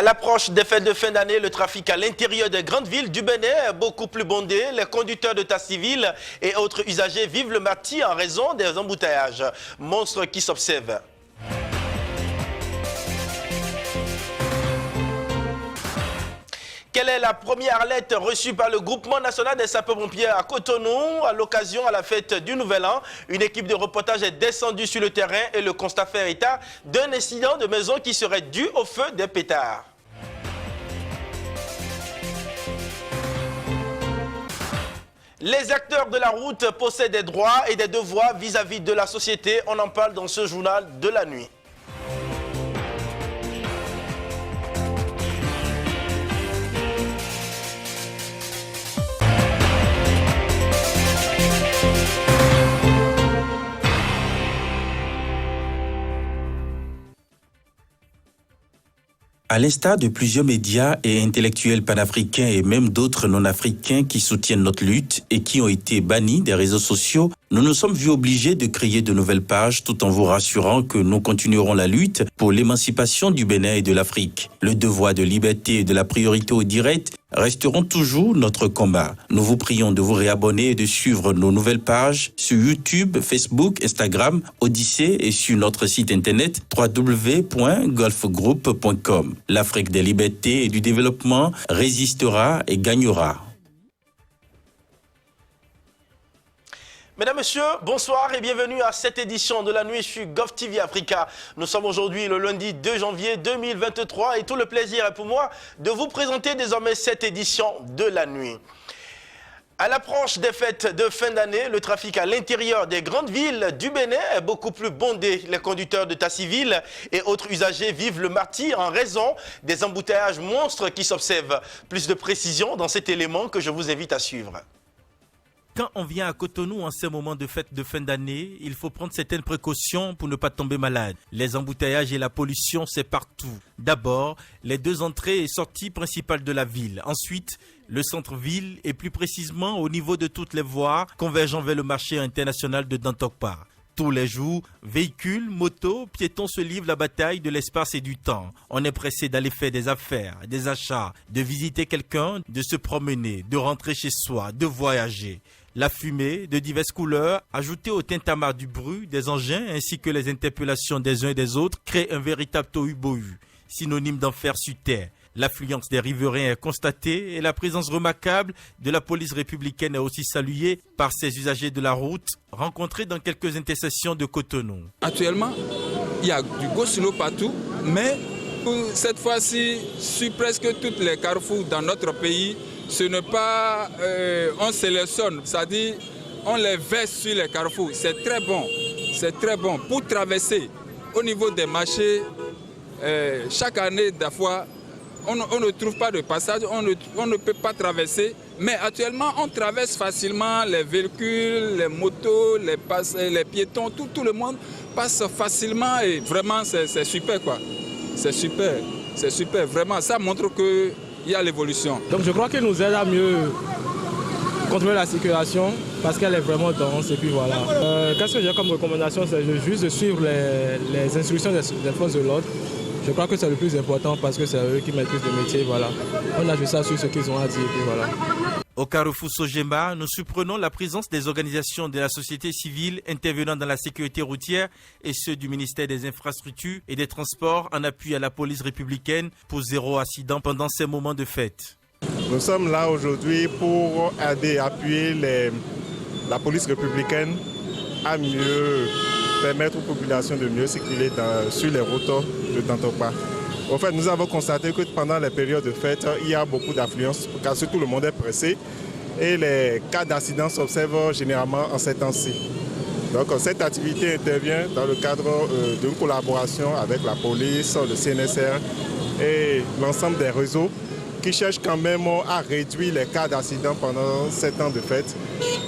À l'approche des fêtes de fin d'année, le trafic à l'intérieur des grandes villes du Bénin est beaucoup plus bondé. Les conducteurs de taxis civils et autres usagers vivent le martyre en raison des embouteillages. Monstres qui s'observent. Quelle est la première lettre reçue par le groupement national des sapeurs-pompiers à Cotonou à l'occasion à la fête du Nouvel An? Une équipe de reportage est descendue sur le terrain et le constat fait état d'un incident de maison qui serait dû au feu des pétards. Les acteurs de la route possèdent des droits et des devoirs vis-à-vis de la société. On en parle dans ce journal de la nuit. À l'instar de plusieurs médias et intellectuels panafricains et même d'autres non-africains qui soutiennent notre lutte et qui ont été bannis des réseaux sociaux, nous nous sommes vus obligés de créer de nouvelles pages tout en vous rassurant que nous continuerons la lutte pour l'émancipation du Bénin et de l'Afrique. Le devoir de liberté et de la priorité au direct resteront toujours notre combat. Nous vous prions de vous réabonner et de suivre nos nouvelles pages sur YouTube, Facebook, Instagram, Odyssée et sur notre site internet www.golfgroup.com. L'Afrique des libertés et du développement résistera et gagnera. Mesdames, Messieurs, bonsoir et bienvenue à cette édition de la nuit sur GovTV Africa. Nous sommes aujourd'hui le lundi 2 janvier 2023 et tout le plaisir est pour moi de vous présenter désormais cette édition de la nuit. À l'approche des fêtes de fin d'année, le trafic à l'intérieur des grandes villes du Bénin est beaucoup plus bondé. Les conducteurs de taxis civils et autres usagers vivent le martyre en raison des embouteillages monstres qui s'observent. Plus de précision dans cet élément que je vous invite à suivre. Quand on vient à Cotonou en ces moments de fête de fin d'année, il faut prendre certaines précautions pour ne pas tomber malade. Les embouteillages et la pollution, c'est partout. D'abord, les deux entrées et sorties principales de la ville. Ensuite, le centre-ville et plus précisément au niveau de toutes les voies convergeant vers le marché international de Dantokpa. Tous les jours, véhicules, motos, piétons se livrent la bataille de l'espace et du temps. On est pressé d'aller faire des affaires, des achats, de visiter quelqu'un, de se promener, de rentrer chez soi, de voyager. La fumée de diverses couleurs, ajoutée au tintamarre du bruit des engins ainsi que les interpellations des uns et des autres, crée un véritable tohu-bohu, synonyme d'enfer sur terre. L'affluence des riverains est constatée et la présence remarquable de la police républicaine est aussi saluée par ces usagers de la route rencontrés dans quelques intersections de Cotonou. Actuellement, il y a du go-slow partout, mais cette fois-ci, sur presque tous les carrefours dans notre pays, ce n'est pas on sélectionne, c'est-à-dire on les verse sur les carrefours. C'est très bon, c'est très bon. Pour traverser au niveau des marchés, chaque année, des fois, on ne trouve pas de passage, on ne peut pas traverser. Mais actuellement, on traverse facilement les véhicules, les motos, les piétons, tout le monde passe facilement et vraiment c'est super quoi. C'est super, vraiment. Ça montre qu'il y a l'évolution. Donc je crois qu'il nous aide à mieux contrôler la circulation parce qu'elle est vraiment dense et puis voilà. Qu'est-ce que j'ai comme recommandation? C'est juste de suivre les instructions des forces de l'ordre. Je crois que c'est le plus important parce que c'est eux qui maîtrisent le métier, voilà. On ajoute ça sur ce qu'ils ont à dire, et puis voilà. Au Carrefour Sojemba, nous surprenons la présence des organisations de la société civile intervenant dans la sécurité routière et ceux du ministère des Infrastructures et des Transports en appui à la police républicaine pour zéro accident pendant ces moments de fête. Nous sommes là aujourd'hui pour aider, appuyer la police républicaine à mieux permettre aux populations de mieux circuler sur les routes de Dantokpa. En fait, nous avons constaté que pendant les périodes de fête, il y a beaucoup d'affluence, car surtout le monde est pressé et les cas d'accident s'observent généralement en ces temps-ci. Donc cette activité intervient dans le cadre d'une collaboration avec la police, le CNSR et l'ensemble des réseaux qui cherchent quand même à réduire les cas d'accident pendant ces temps de fête.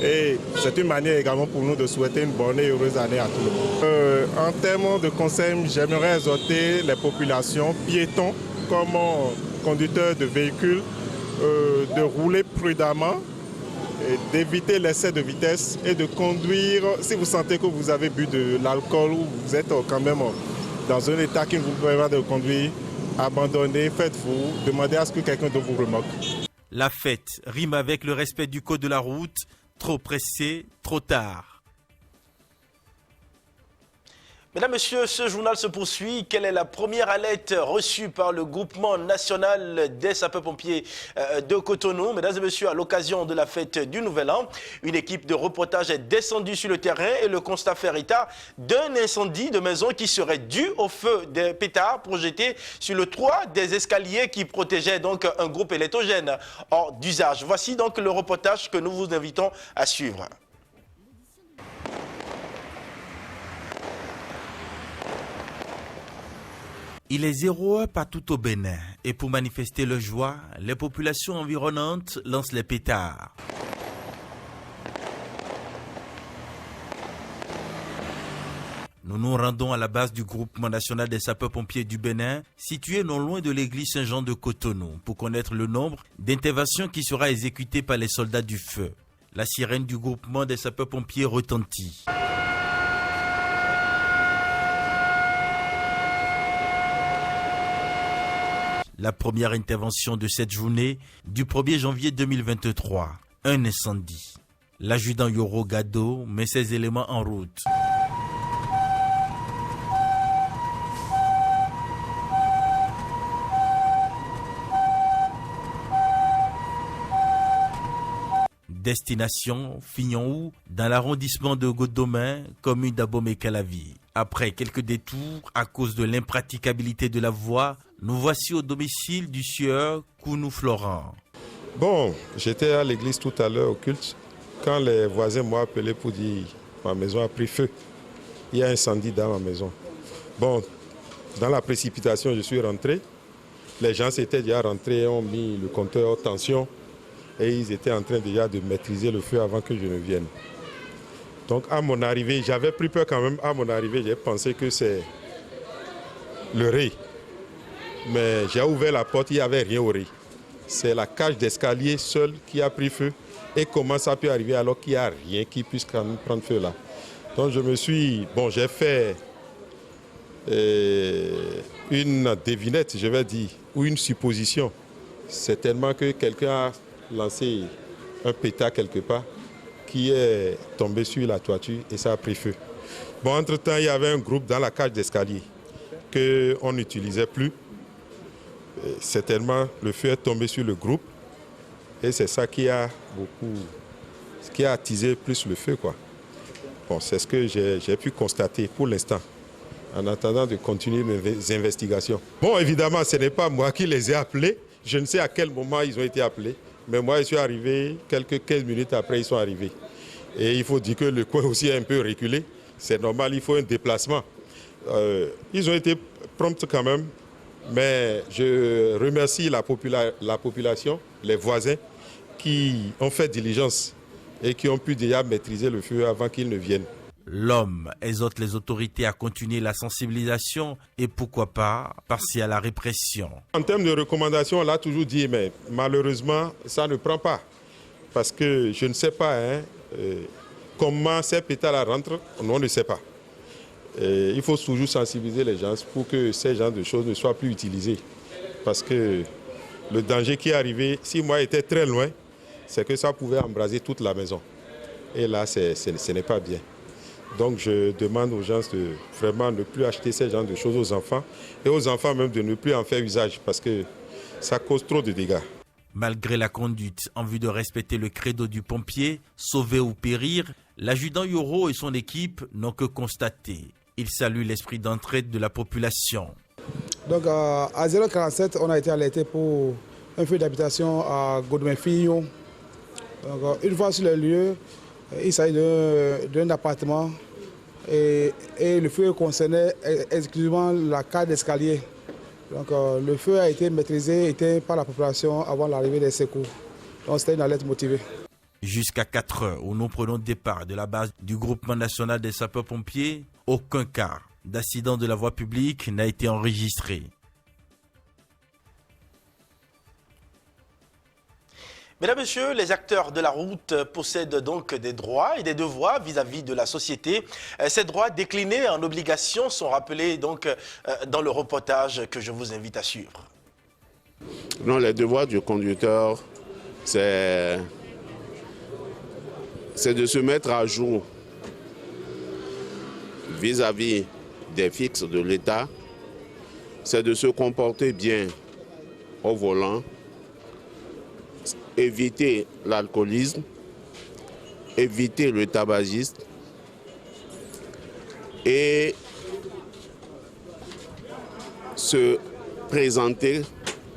Et c'est une manière également pour nous de souhaiter une bonne et heureuse année à tout le monde. En termes de conseils, j'aimerais exhorter les populations, piétons comme conducteurs de véhicules, de rouler prudemment, d'éviter l'excès de vitesse et de conduire, si vous sentez que vous avez bu de l'alcool ou vous êtes quand même dans un état qui ne vous permet pas de conduire, abandonnez, faites-vous, demandez à ce que quelqu'un de vous remorque. La fête rime avec le respect du code de la route. Trop pressé, trop tard. Mesdames, Messieurs, ce journal se poursuit. Quelle est la première alerte reçue par le groupement national des sapeurs-pompiers de Cotonou? Mesdames et Messieurs, à l'occasion de la fête du Nouvel An, une équipe de reportage est descendue sur le terrain et le constat fait état d'un incendie de maison qui serait dû au feu des pétards projetés sur le toit des escaliers qui protégeaient donc un groupe électrogène hors d'usage. Voici donc le reportage que nous vous invitons à suivre. Il est 0h partout au Bénin et pour manifester leur joie, les populations environnantes lancent les pétards. Nous nous rendons à la base du groupement national des sapeurs-pompiers du Bénin, situé non loin de l'église Saint-Jean de Cotonou, pour connaître le nombre d'interventions qui sera exécutées par les soldats du feu. La sirène du groupement des sapeurs-pompiers retentit. La première intervention de cette journée du 1er janvier 2023, un incendie. L'adjudant Yoro Gado met ses éléments en route. Destination Fignon, dans l'arrondissement de Godomain, commune d'Abomey-Calavi. Après quelques détours à cause de l'impraticabilité de la voie, nous voici au domicile du sieur Kounou Florent. Bon, j'étais à l'église tout à l'heure au culte, quand les voisins m'ont appelé pour dire que ma maison a pris feu. Il y a un incendie dans ma maison. Bon, dans la précipitation, je suis rentré. Les gens s'étaient déjà rentrés et ont mis le compteur haute tension. Et ils étaient en train déjà de maîtriser le feu avant que je ne vienne. Donc à mon arrivée, j'avais pris peur quand même. À mon arrivée, j'ai pensé que c'est le riz. Mais j'ai ouvert la porte, il n'y avait rien au riz. C'est la cage d'escalier seule qui a pris feu. Et comment ça peut arriver alors qu'il n'y a rien qui puisse quand même prendre feu là? Donc je me suis... Bon, j'ai fait une devinette, je vais dire, ou une supposition. C'est tellement que quelqu'un a lancé un pétard quelque part qui est tombé sur la toiture et ça a pris feu. Bon, entre-temps, il y avait un groupe dans la cage d'escalier qu'on n'utilisait plus. Certainement, le feu est tombé sur le groupe et c'est ça qui a attisé plus le feu, quoi. Bon, c'est ce que j'ai pu constater pour l'instant, en attendant de continuer mes investigations. Bon, évidemment, ce n'est pas moi qui les ai appelés. Je ne sais à quel moment ils ont été appelés, mais moi, je suis arrivé quelques 15 minutes après, ils sont arrivés. Et il faut dire que le coin aussi est un peu reculé. C'est normal, il faut un déplacement. Ils ont été prompts quand même, mais je remercie la population, les voisins, qui ont fait diligence et qui ont pu déjà maîtriser le feu avant qu'ils ne viennent. L'homme exhorte les autorités à continuer la sensibilisation et pourquoi pas passer à la répression. En termes de recommandations, on l'a toujours dit, mais malheureusement, ça ne prend pas. Parce que je ne sais pas comment ces pétards rentrent, on ne sait pas. Il faut toujours sensibiliser les gens pour que ces genres de choses ne soient plus utilisées. Parce que le danger qui est arrivé, si moi j'étais très loin, c'est que ça pouvait embraser toute la maison. Et là, ce n'est pas bien. Donc je demande aux gens de vraiment ne plus acheter ces genres de choses aux enfants et aux enfants même de ne plus en faire usage parce que ça cause trop de dégâts. Malgré la conduite en vue de respecter le credo du pompier, sauver ou périr, l'adjudant Yoro et son équipe n'ont que constaté. Il salue l'esprit d'entraide de la population. Donc à 047, on a été alerté pour un feu d'habitation à Godomain-Fillon. Donc une fois sur le lieu, il s'agit d'un appartement et le feu concernait exclusivement la cage d'escalier. Donc le feu a été maîtrisé, éteint par la population avant l'arrivée des secours. Donc c'était une alerte motivée. Jusqu'à 4 heures où nous prenons départ de la base du groupement national des sapeurs-pompiers, aucun cas d'accident de la voie publique n'a été enregistré. Mesdames, Messieurs, les acteurs de la route possèdent donc des droits et des devoirs vis-à-vis de la société. Ces droits déclinés en obligations sont rappelés donc dans le reportage que je vous invite à suivre. Non, les devoirs du conducteur, c'est de se mettre à jour vis-à-vis des fixes de l'État, c'est de se comporter bien au volant, éviter l'alcoolisme, éviter le tabagisme et se présenter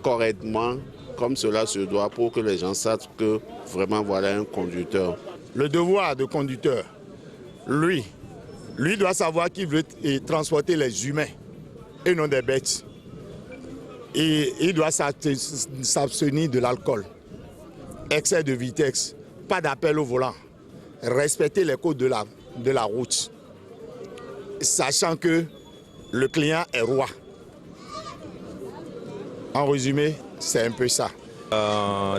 correctement comme cela se doit pour que les gens sachent que vraiment voilà un conducteur. Le devoir de conducteur, lui doit savoir qu'il veut transporter les humains et non des bêtes. Et il doit s'abstenir de l'alcool, excès de vitesse, pas d'appel au volant, respecter les codes de la route, sachant que le client est roi. En résumé, c'est un peu ça.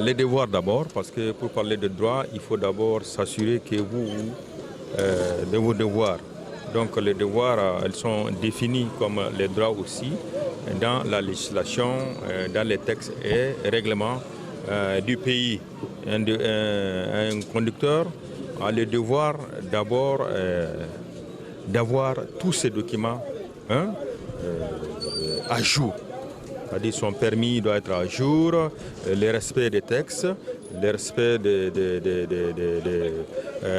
Les devoirs d'abord, parce que pour parler de droits, il faut d'abord s'assurer que de vos devoirs. Donc les devoirs, elles sont définis comme les droits aussi dans la législation, dans les textes et règlements du pays. Un conducteur a le devoir d'abord d'avoir tous ces documents à jour. C'est-à-dire son permis doit être à jour, le respect des textes, le respect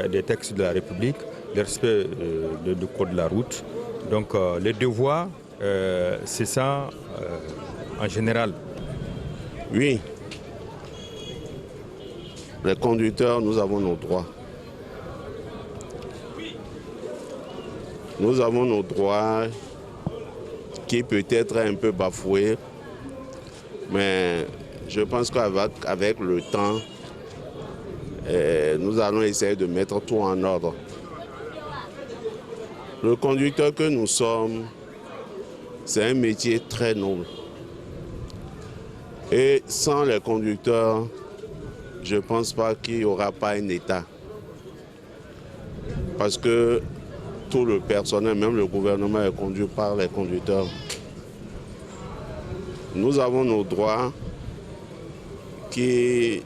des textes de la République, le respect du code de la route. Donc les devoirs, c'est ça en général. Oui, les conducteurs, nous avons nos droits. Nous avons nos droits qui peut être un peu bafoués, mais je pense qu'avec le temps, nous allons essayer de mettre tout en ordre. Le conducteur que nous sommes, c'est un métier très noble. Et sans les conducteurs, je ne pense pas qu'il n'y aura pas un État. Parce que tout le personnel, même le gouvernement est conduit par les conducteurs. Nous avons nos droits qui,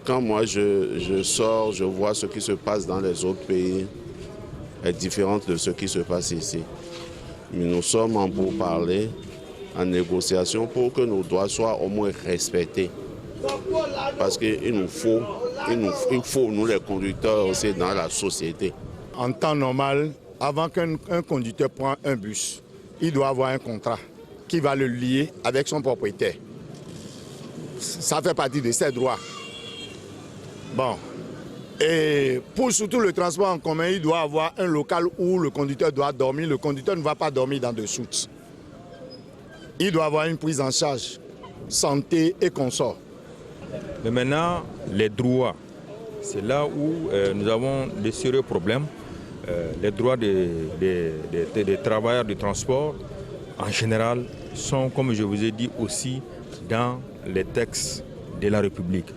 quand moi je sors, je vois ce qui se passe dans les autres pays, est différente de ce qui se passe ici. Mais nous sommes en pourparlers, en négociation pour que nos droits soient au moins respectés. Parce qu'il faut, nous les conducteurs aussi dans la société. En temps normal, avant qu'un conducteur prenne un bus, il doit avoir un contrat qui va le lier avec son propriétaire. Ça fait partie de ses droits. Bon. Et pour surtout le transport en commun, il doit avoir un local où le conducteur doit dormir. Le conducteur ne va pas dormir dans des soutes. Il doit avoir une prise en charge, santé et confort. Mais maintenant, les droits, c'est là où nous avons des sérieux problèmes. Les droits des travailleurs du transport, en général, sont, comme je vous ai dit, aussi dans les textes de la République.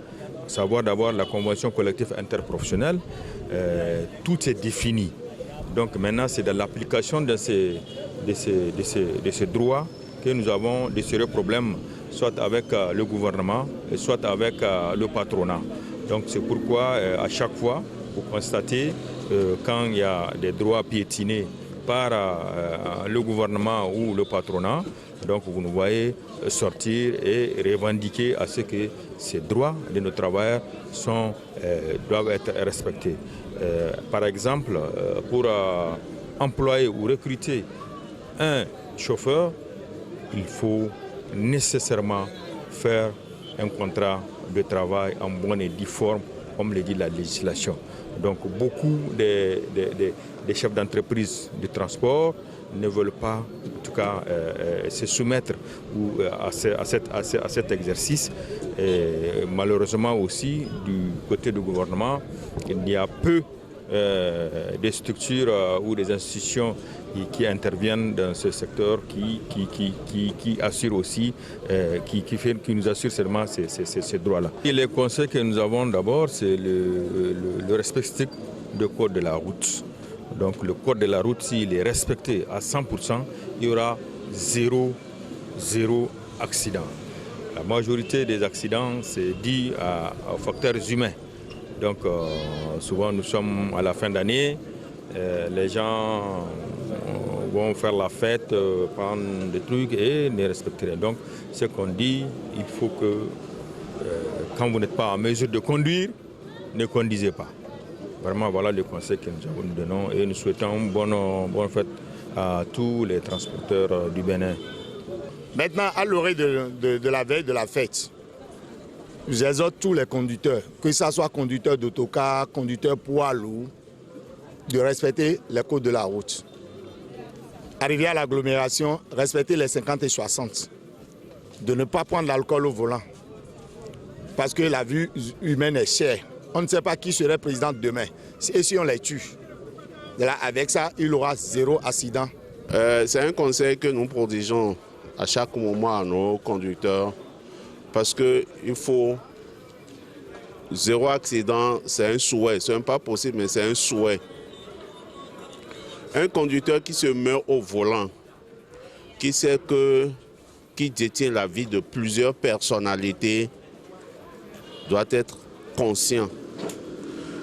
À savoir d'abord la convention collective interprofessionnelle, tout est défini. Donc maintenant, c'est dans l'application de ces droits que nous avons des sérieux problèmes, soit avec le gouvernement, soit avec le patronat. Donc c'est pourquoi à chaque fois, vous constatez quand il y a des droits piétinés par le gouvernement ou le patronat, donc vous nous voyez sortir et revendiquer à ce que ces droits de nos travailleurs doivent être respectés. Par exemple, pour employer ou recruter un chauffeur, il faut nécessairement faire un contrat de travail en bonne et due forme, comme le dit la législation. Donc beaucoup des chefs d'entreprise de transport ne veulent pas, en tout cas, se soumettre à cet exercice. Et malheureusement aussi, du côté du gouvernement, il y a peu des structures ou des institutions qui interviennent dans ce secteur, qui assurent aussi, qui nous assurent seulement ces droits-là. Et les conseils que nous avons d'abord, c'est le respect strict du code de la route. Donc le code de la route, s'il est respecté à 100%, il y aura zéro accident. La majorité des accidents, c'est dû aux facteurs humains. Donc souvent nous sommes à la fin d'année, les gens vont faire la fête, prendre des trucs et ne respecter rien. Donc ce qu'on dit, il faut que quand vous n'êtes pas en mesure de conduire, ne conduisez pas. Vraiment, voilà le conseil que nous donnons et nous souhaitons une bonne fête à tous les transporteurs du Bénin. Maintenant, à l'orée de la veille de la fête, j'exhorte tous les conducteurs, que ce soit conducteurs d'autocar, conducteurs poids lourds, de respecter les codes de la route. Arriver à l'agglomération, respecter les 50 et 60. De ne pas prendre l'alcool au volant. Parce que la vie humaine est chère. On ne sait pas qui serait président demain. Et si on les tue, là, avec ça, il aura zéro accident. C'est un conseil que nous prodigeons à chaque moment à nos conducteurs. Parce qu'il faut zéro accident, c'est un souhait. Ce n'est pas possible, mais c'est un souhait. Un conducteur qui se meurt au volant, qui sait qui détient la vie de plusieurs personnalités, doit être conscient.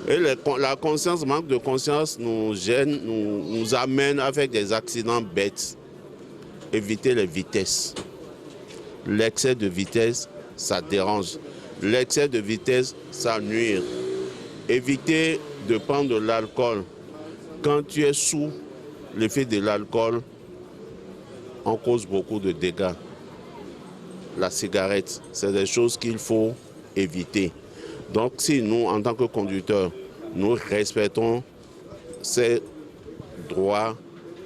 Et la conscience, manque de conscience nous gêne, nous amène avec des accidents bêtes. Éviter les vitesses. L'excès de vitesse, ça dérange. L'excès de vitesse, ça nuit. Éviter de prendre de l'alcool. Quand tu es sous l'effet de l'alcool, on cause beaucoup de dégâts. La cigarette, c'est des choses qu'il faut éviter. Donc si nous, en tant que conducteurs, nous respectons ces droits,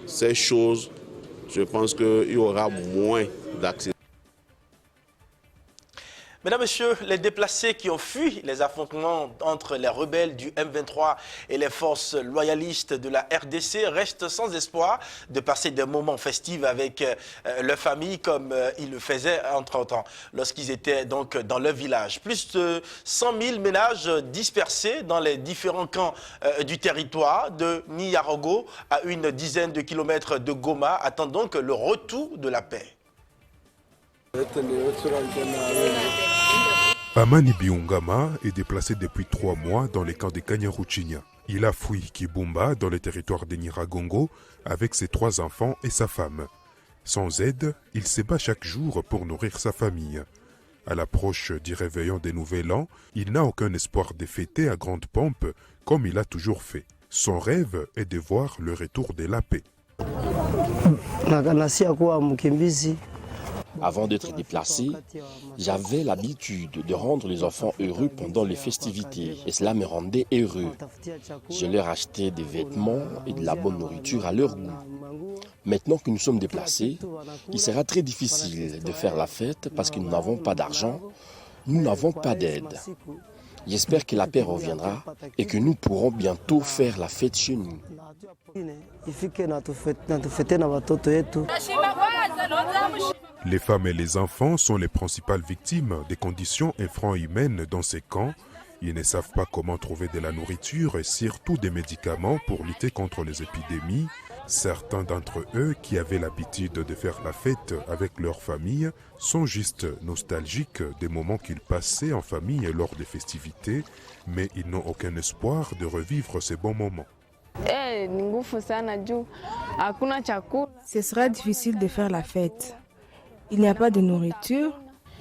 ces choses, je pense qu'il y aura moins d'accidents. Mesdames, Messieurs, les déplacés qui ont fui les affrontements entre les rebelles du M23 et les forces loyalistes de la RDC restent sans espoir de passer des moments festifs avec leur famille comme ils le faisaient entre-temps lorsqu'ils étaient donc dans leur village. Plus de 100 000 ménages dispersés dans les différents camps du territoire de Niarago à une dizaine de kilomètres de Goma attendent donc le retour de la paix. Amani Biungama est déplacé depuis 3 mois dans les camps de Kanyaruchinya. Il a fui Kibumba dans le territoire de Nyiragongo avec ses 3 enfants et sa femme. Sans aide, il se bat chaque jour pour nourrir sa famille. À l'approche du réveillon des Nouvel An, il n'a aucun espoir de fêter à grande pompe comme il a toujours fait. Son rêve est de voir le retour de la paix. Avant d'être déplacé, j'avais l'habitude de rendre les enfants heureux pendant les festivités et cela me rendait heureux. Je leur achetais des vêtements et de la bonne nourriture à leur goût. Maintenant que nous sommes déplacés, il sera très difficile de faire la fête parce que nous n'avons pas d'argent, nous n'avons pas d'aide. J'espère que la paix reviendra et que nous pourrons bientôt faire la fête chez nous. Les femmes et les enfants sont les principales victimes des conditions infra-humaines dans ces camps. Ils ne savent pas comment trouver de la nourriture et surtout des médicaments pour lutter contre les épidémies. Certains d'entre eux qui avaient l'habitude de faire la fête avec leur famille sont juste nostalgiques des moments qu'ils passaient en famille lors des festivités, mais ils n'ont aucun espoir de revivre ces bons moments. Ce sera difficile de faire la fête. Il n'y a pas de nourriture,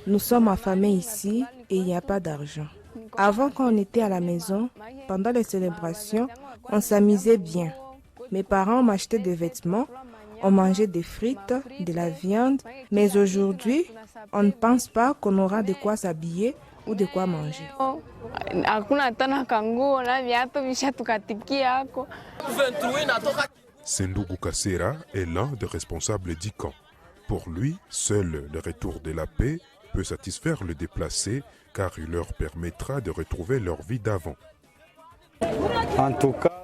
nous sommes affamés ici et il n'y a pas d'argent. Avant, quand on était à la maison, pendant les célébrations, on s'amusait bien. Mes parents m'achetaient des vêtements, on mangeait des frites, de la viande, mais aujourd'hui, on ne pense pas qu'on aura de quoi s'habiller ou de quoi manger. Sendougou Kassera est l'un des responsables du camp. Pour lui, seul le retour de la paix peut satisfaire le déplacé car il leur permettra de retrouver leur vie d'avant.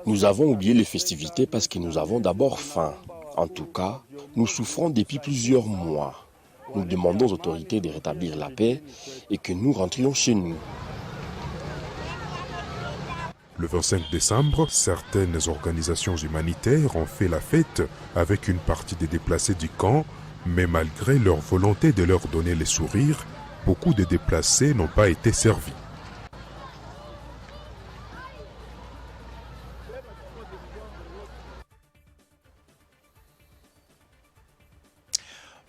Nous avons oublié les festivités parce que nous avons d'abord faim. En tout cas, nous souffrons depuis plusieurs mois. Nous demandons aux autorités de rétablir la paix et que nous rentrions chez nous. Le 25 décembre, certaines organisations humanitaires ont fait la fête avec une partie des déplacés du camp, mais malgré leur volonté de leur donner les sourires, beaucoup de déplacés n'ont pas été servis.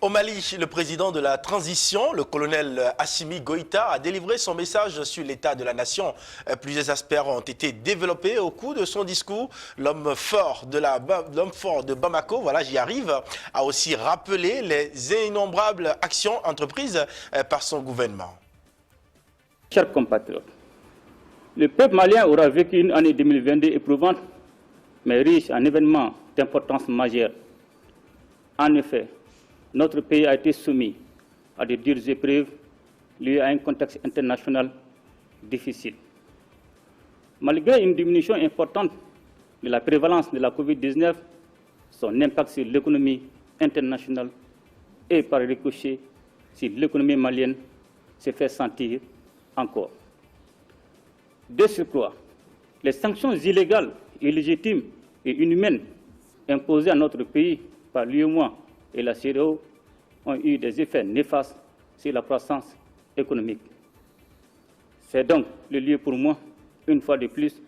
Au Mali, le président de la transition, le colonel Assimi Goïta, a délivré son message sur l'état de la nation. Plusieurs aspects ont été développés au cours de son discours. L'homme fort de Bamako, voilà, j'y arrive, a aussi rappelé les innombrables actions entreprises par son gouvernement. Chers compatriotes, le peuple malien aura vécu une année 2022 éprouvante, mais riche en événements d'importance majeure. En effet, notre pays a été soumis à de dures épreuves liées à un contexte international difficile. Malgré une diminution importante de la prévalence de la COVID-19, son impact sur l'économie internationale et par ricochet sur l'économie malienne se fait sentir encore. De surcroît, les sanctions illégales, illégitimes et inhumaines imposées à notre pays par l'UEMOA et la CEDEAO ont eu des effets néfastes sur la croissance économique. C'est donc le lieu pour moi, une fois de plus,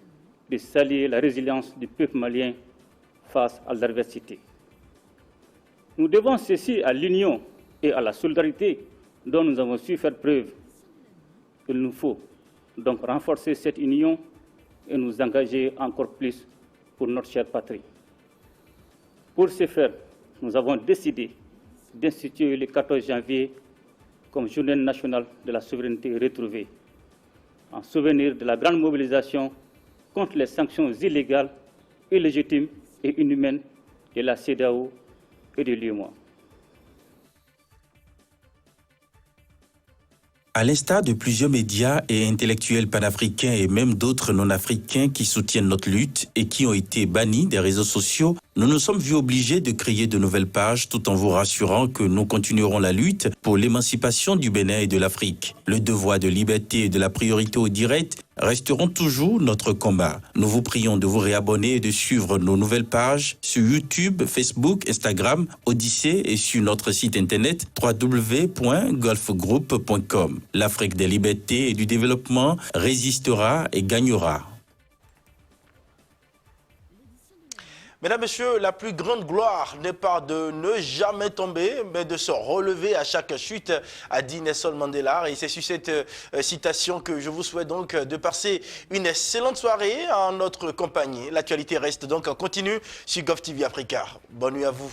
de saluer la résilience du peuple malien face à l'adversité. Nous devons ceci à l'union et à la solidarité dont nous avons su faire preuve. Il nous faut donc renforcer cette union et nous engager encore plus pour notre chère patrie. Pour ce faire, nous avons décidé d'instituer le 14 janvier comme journée nationale de la souveraineté retrouvée, en souvenir de la grande mobilisation contre les sanctions illégales, illégitimes et inhumaines de la CEDEAO et de l'UEMOA. À l'instar de plusieurs médias et intellectuels panafricains et même d'autres non-africains qui soutiennent notre lutte et qui ont été bannis des réseaux sociaux, nous nous sommes vus obligés de créer de nouvelles pages tout en vous rassurant que nous continuerons la lutte pour l'émancipation du Bénin et de l'Afrique. Le devoir de liberté et de la priorité au direct resteront toujours notre combat. Nous vous prions de vous réabonner et de suivre nos nouvelles pages sur YouTube, Facebook, Instagram, Odyssée et sur notre site internet www.golfgroup.com. L'Afrique des libertés et du développement résistera et gagnera. Mesdames, Messieurs, la plus grande gloire n'est pas de ne jamais tomber, mais de se relever à chaque chute, a dit Nelson Mandela. Et c'est sur cette citation que je vous souhaite donc de passer une excellente soirée en notre compagnie. L'actualité reste donc en continu sur GovTV Africa. Bonne nuit à vous.